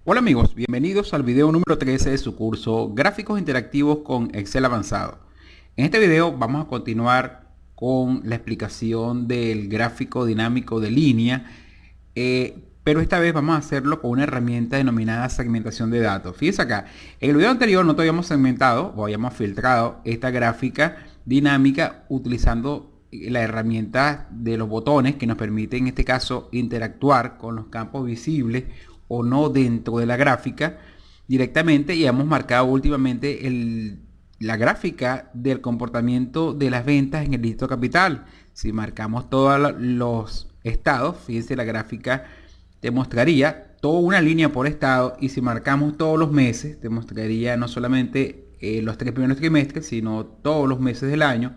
Hola amigos, bienvenidos al video número 13 de su curso Gráficos Interactivos con Excel Avanzado. En este video vamos a continuar con la explicación del gráfico dinámico de línea, pero esta vez vamos a hacerlo con una herramienta denominada segmentación de datos. Fíjense acá, en el video anterior no habíamos segmentado o habíamos filtrado esta gráfica dinámica utilizando la herramienta de los botones que nos permite en este caso interactuar con los campos visibles o no dentro de la gráfica directamente, y hemos marcado últimamente la gráfica del comportamiento de las ventas en el dígito capital. Si marcamos todos los estados, fíjense, la gráfica te mostraría toda una línea por estado, y si marcamos todos los meses te mostraría no solamente los 3 primeros trimestres, sino todos los meses del año,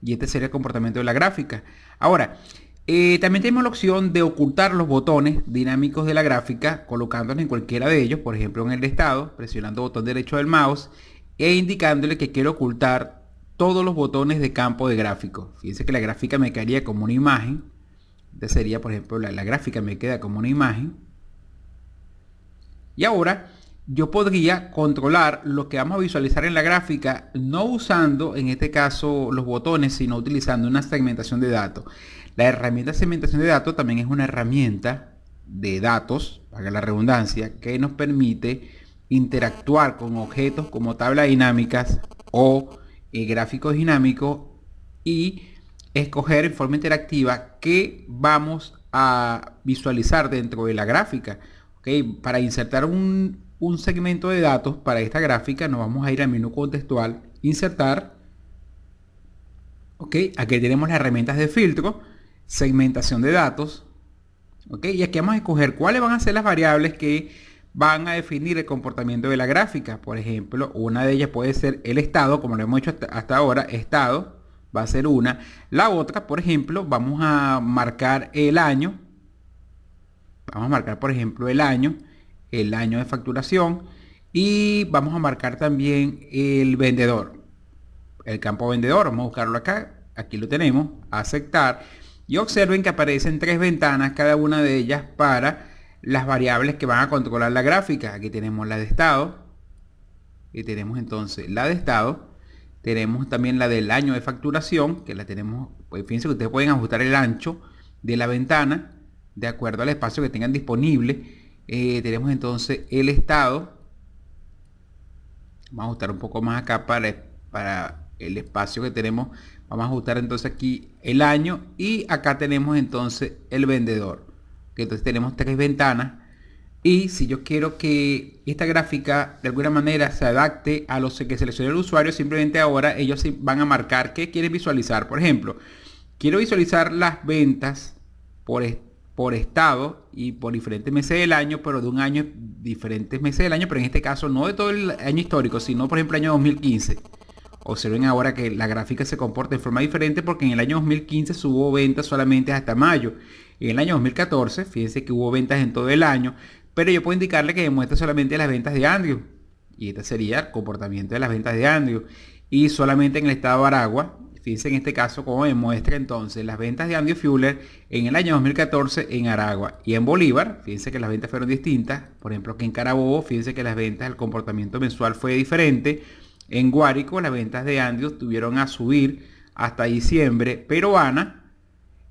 y este sería el comportamiento de la gráfica. Ahora, también tenemos la opción de ocultar los botones dinámicos de la gráfica colocándolos en cualquiera de ellos, por ejemplo en el estado, presionando el botón derecho del mouse e indicándole que quiero ocultar todos los botones de campo de gráfico. Fíjense que la gráfica me quedaría como una imagen. Esta sería, por ejemplo, la gráfica me queda como una imagen. Y ahora yo podría controlar lo que vamos a visualizar en la gráfica, no usando en este caso los botones, sino utilizando una segmentación de datos. La herramienta de segmentación de datos también es una herramienta de datos, para la redundancia, que nos permite interactuar con objetos como tablas dinámicas o gráficos dinámicos y escoger en forma interactiva qué vamos a visualizar dentro de la gráfica. ¿Okay? Para insertar un segmento de datos para esta gráfica nos vamos a ir al menú contextual, insertar. ¿Okay? Aquí tenemos las herramientas de filtro, segmentación de datos. ¿Okay? Y aquí vamos a escoger cuáles van a ser las variables que van a definir el comportamiento de la gráfica. Por ejemplo, una de ellas puede ser el estado, como lo hemos hecho hasta ahora. Estado va a ser una. La otra, por ejemplo, vamos a marcar el año. Vamos a marcar, por ejemplo, el año de facturación, y vamos a marcar también el vendedor, el campo vendedor. Vamos a buscarlo acá, aquí lo tenemos, aceptar, y observen que aparecen 3 ventanas, cada una de ellas para las variables que van a controlar la gráfica. Aquí tenemos la de estado, y tenemos entonces la de estado. Tenemos también la del año de facturación, que la tenemos, pues fíjense que ustedes pueden ajustar el ancho de la ventana de acuerdo al espacio que tengan disponible. Tenemos entonces el estado. Vamos a ajustar un poco más acá para el espacio que tenemos. Vamos a ajustar entonces aquí el año, y acá tenemos entonces el vendedor, que entonces tenemos 3 ventanas. Y si yo quiero que esta gráfica de alguna manera se adapte a lo que seleccione el usuario, simplemente ahora ellos van a marcar qué quieren visualizar. Por ejemplo, quiero visualizar las ventas por estado y por diferentes meses del año, pero de un año, diferentes meses del año, pero en este caso no de todo el año histórico, sino por ejemplo el año 2015. Observen ahora que la gráfica se comporta de forma diferente, porque en el año 2015 hubo ventas solamente hasta mayo. En el año 2014, fíjense que hubo ventas en todo el año, pero yo puedo indicarle que demuestra solamente las ventas de Andrew, y este sería el comportamiento de las ventas de Andrew. Y solamente en el estado de Aragua, fíjense en este caso cómo demuestra entonces las ventas de Andrew Fuller en el año 2014 en Aragua. Y en Bolívar, fíjense que las ventas fueron distintas. Por ejemplo, aquí en Carabobo, fíjense que las ventas, el comportamiento mensual fue diferente. En Guárico, las ventas de Andrew tuvieron a subir hasta diciembre, pero Ana,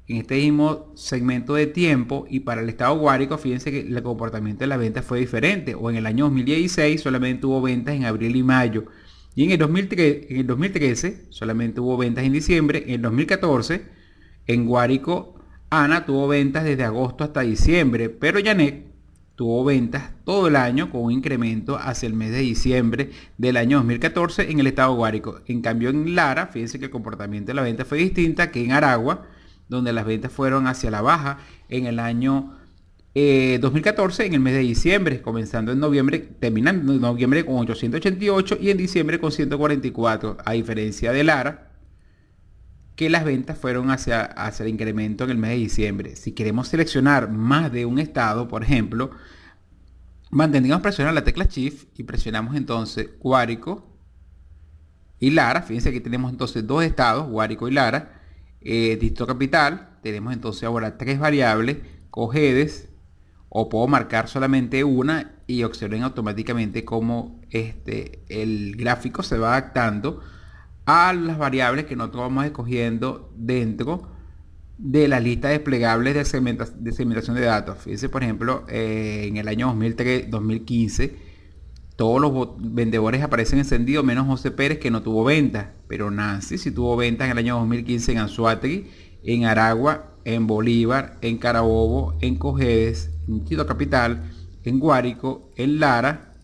en este mismo segmento de tiempo, y para el estado Guárico, fíjense que el comportamiento de las ventas fue diferente. O en el año 2016 solamente hubo ventas en abril y mayo. Y en el 2013 solamente hubo ventas en diciembre. En el 2014 en Guárico, Ana tuvo ventas desde agosto hasta diciembre, pero Janet tuvo ventas todo el año con un incremento hacia el mes de diciembre del año 2014 en el estado Guárico. En cambio en Lara, fíjense que el comportamiento de la venta fue distinta que en Aragua, donde las ventas fueron hacia la baja en el año 2014 en el mes de diciembre, comenzando en noviembre, terminando en noviembre con 888 y en diciembre con 144, a diferencia de Lara, que las ventas fueron hacia el incremento en el mes de diciembre. Si queremos seleccionar más de un estado, por ejemplo, mantendríamos presionar la tecla Shift y presionamos entonces Guárico y Lara. Fíjense que tenemos entonces 2 estados, Guárico y Lara. Distrito capital, tenemos entonces ahora 3 variables, Cojedes, o puedo marcar solamente una y observen automáticamente cómo el gráfico se va adaptando a las variables que nosotros vamos escogiendo dentro de la lista desplegable de segmentación de datos. Fíjense, por ejemplo, en el año 2015, todos los vendedores aparecen encendidos, menos José Pérez, que no tuvo ventas. Pero Nancy sí tuvo ventas en el año 2015 en Anzoátegui, en Aragua, en Bolívar, en Carabobo, en Cojedes, en Quito Capital, en Guárico, en Lara,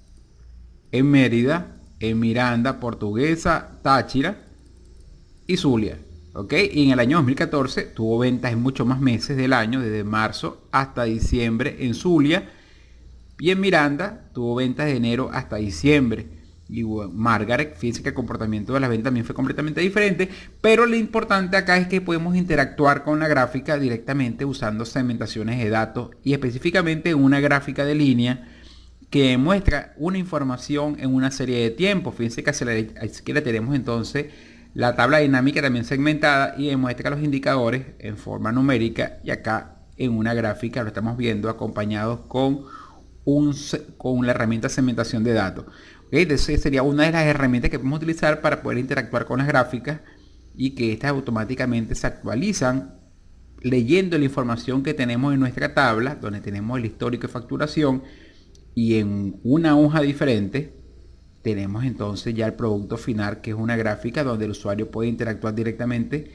en Mérida, en Miranda, Portuguesa, Táchira y Zulia. ¿Ok? Y en el año 2014 tuvo ventas en muchos más meses del año, desde marzo hasta diciembre en Zulia. Y en Miranda tuvo ventas de enero hasta diciembre. Y Margaret, fíjense que el comportamiento de las ventas también fue completamente diferente. Pero lo importante acá es que podemos interactuar con la gráfica directamente usando segmentaciones de datos. Y específicamente una gráfica de línea que muestra una información en una serie de tiempos. Fíjense que hacia la izquierda tenemos entonces la tabla dinámica también segmentada y demuestra los indicadores en forma numérica, y acá en una gráfica lo estamos viendo acompañados con la herramienta segmentación de datos. ¿Okay? Entonces sería una de las herramientas que podemos utilizar para poder interactuar con las gráficas y que estas automáticamente se actualizan leyendo la información que tenemos en nuestra tabla, donde tenemos el histórico de facturación, y en una hoja diferente tenemos entonces ya el producto final, que es una gráfica donde el usuario puede interactuar directamente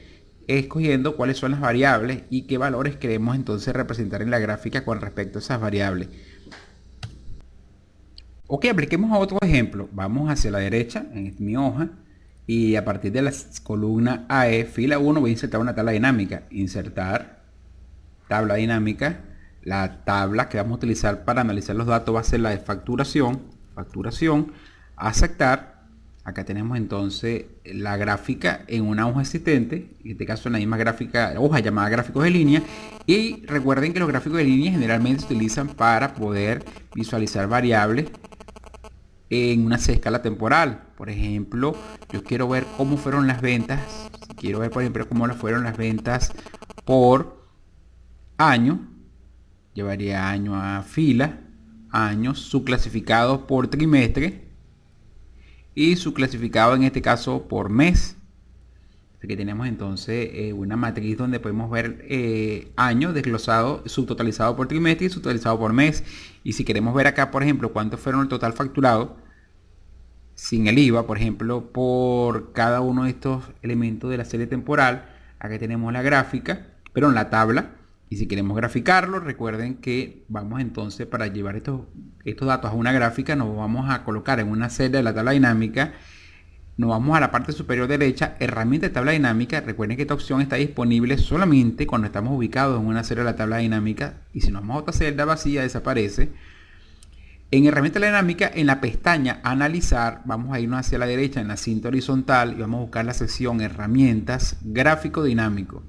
escogiendo cuáles son las variables y qué valores queremos entonces representar en la gráfica con respecto a esas variables. Ok, apliquemos a otro ejemplo. Vamos hacia la derecha en mi hoja y a partir de la columna AE, fila 1, voy a insertar una tabla dinámica. Insertar, tabla dinámica. La tabla que vamos a utilizar para analizar los datos va a ser la de facturación. Aceptar. Acá tenemos entonces la gráfica en una hoja existente, en este caso en la misma gráfica, hoja llamada gráficos de línea. Y recuerden que los gráficos de línea generalmente se utilizan para poder visualizar variables en una escala temporal. Por ejemplo, yo quiero ver cómo fueron las ventas. Quiero ver, por ejemplo, cómo fueron las ventas por año. Llevaría año a fila, años, subclasificado por trimestre y subclasificado en este caso por mes. Así que tenemos entonces una matriz donde podemos ver año desglosado, subtotalizado por trimestre y subtotalizado por mes. Y si queremos ver acá, por ejemplo, cuánto fueron el total facturado sin el IVA, por ejemplo, por cada uno de estos elementos de la serie temporal, acá tenemos la gráfica, pero en la tabla. Y si queremos graficarlo, recuerden que vamos entonces, para llevar estos datos a una gráfica, nos vamos a colocar en una celda de la tabla dinámica. Nos vamos a la parte superior derecha, herramienta de tabla dinámica. Recuerden que esta opción está disponible solamente cuando estamos ubicados en una celda de la tabla dinámica. Y si nos vamos a otra celda vacía, desaparece. En herramienta dinámica, en la pestaña analizar, vamos a irnos hacia la derecha en la cinta horizontal y vamos a buscar la sección herramientas, gráfico dinámico.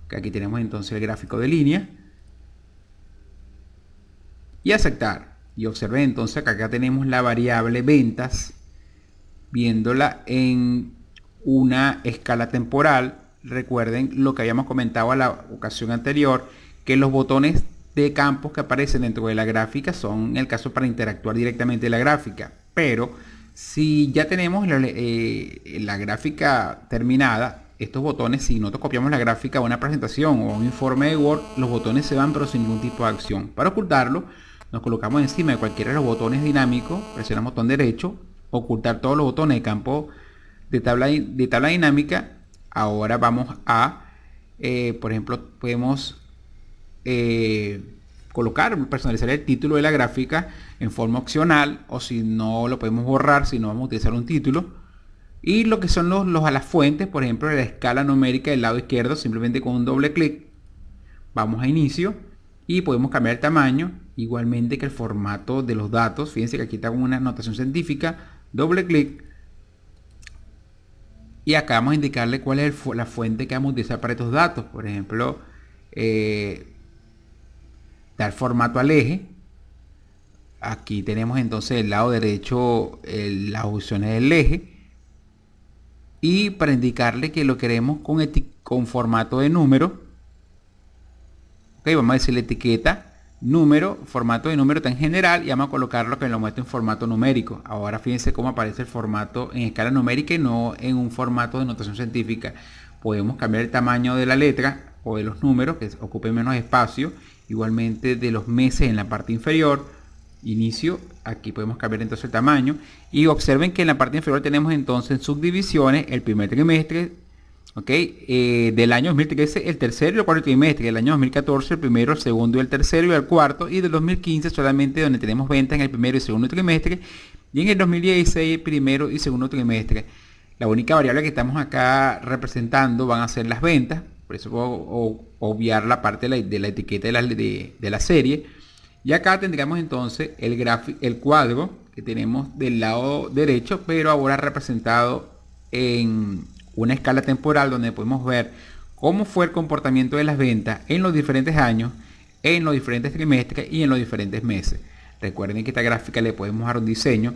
Que aquí tenemos entonces el gráfico de línea y aceptar. Y observen entonces que acá tenemos la variable ventas, viéndola en una escala temporal. Recuerden lo que habíamos comentado a la ocasión anterior, que los botones de campos que aparecen dentro de la gráfica son el caso para interactuar directamente en la gráfica. Pero si ya tenemos la gráfica terminada, estos botones, si nosotros copiamos la gráfica a una presentación o un informe de Word, los botones se van pero sin ningún tipo de acción. Para ocultarlo, nos colocamos encima de cualquiera de los botones dinámicos, presionamos botón derecho, ocultar todos los botones de campo de tabla dinámica. Ahora vamos a, por ejemplo, podemos personalizar el título de la gráfica en forma opcional, o si no lo podemos borrar, si no vamos a utilizar un título. Y lo que son a las fuentes, por ejemplo, de la escala numérica del lado izquierdo, simplemente con un doble clic vamos a inicio y podemos cambiar el tamaño, igualmente que el formato de los datos. Fíjense que aquí está con una notación científica, doble clic y acá vamos a indicarle cuál es la fuente que vamos a utilizar para estos datos. Por ejemplo, dar formato al eje. Aquí tenemos entonces el lado derecho las opciones del eje. Y para indicarle que lo queremos con formato de número, okay, vamos a decir la etiqueta número, formato de número tan general, y vamos a colocarlo que lo muestre en formato numérico. Ahora fíjense cómo aparece el formato en escala numérica y no en un formato de notación científica. Podemos cambiar el tamaño de la letra o de los números que ocupen menos espacio, igualmente de los meses en la parte inferior, inicio, aquí podemos cambiar entonces el tamaño, y observen que en la parte inferior tenemos entonces en subdivisiones el primer trimestre, del año 2013 el tercero y el cuarto trimestre, del año 2014 el primero, el segundo y el tercero y el cuarto, y del 2015 solamente donde tenemos ventas en el primero y segundo trimestre, y en el 2016 el primero y segundo trimestre. La única variable que estamos acá representando van a ser las ventas, por eso puedo obviar la parte de la etiqueta de la serie. Y acá tendríamos entonces el cuadro que tenemos del lado derecho, pero ahora representado en una escala temporal donde podemos ver cómo fue el comportamiento de las ventas en los diferentes años, en los diferentes trimestres y en los diferentes meses. Recuerden que esta gráfica le podemos dar un diseño.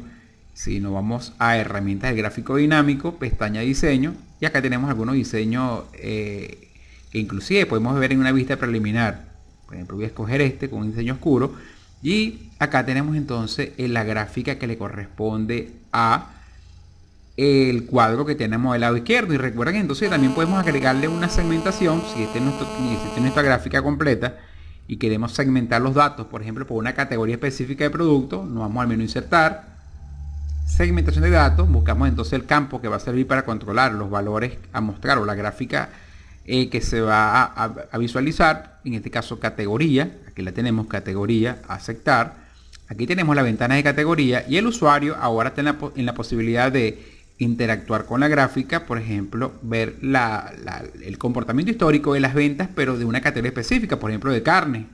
Si nos vamos a herramientas del gráfico dinámico, pestaña diseño, y acá tenemos algunos diseños que inclusive podemos ver en una vista preliminar. Por ejemplo, voy a escoger este con un diseño oscuro, y acá tenemos entonces la gráfica que le corresponde a el cuadro que tenemos del lado izquierdo. Y recuerden entonces también podemos agregarle una segmentación si este es nuestra gráfica completa y queremos segmentar los datos, por ejemplo, por una categoría específica de producto. Nos vamos al menú insertar, segmentación de datos, buscamos entonces el campo que va a servir para controlar los valores a mostrar o la gráfica que se va a visualizar, en este caso categoría. Aquí la tenemos, categoría, aceptar. Aquí tenemos la ventana de categoría, y el usuario ahora está en la posibilidad de interactuar con la gráfica, por ejemplo, ver el comportamiento histórico de las ventas, pero de una categoría específica, por ejemplo de carne.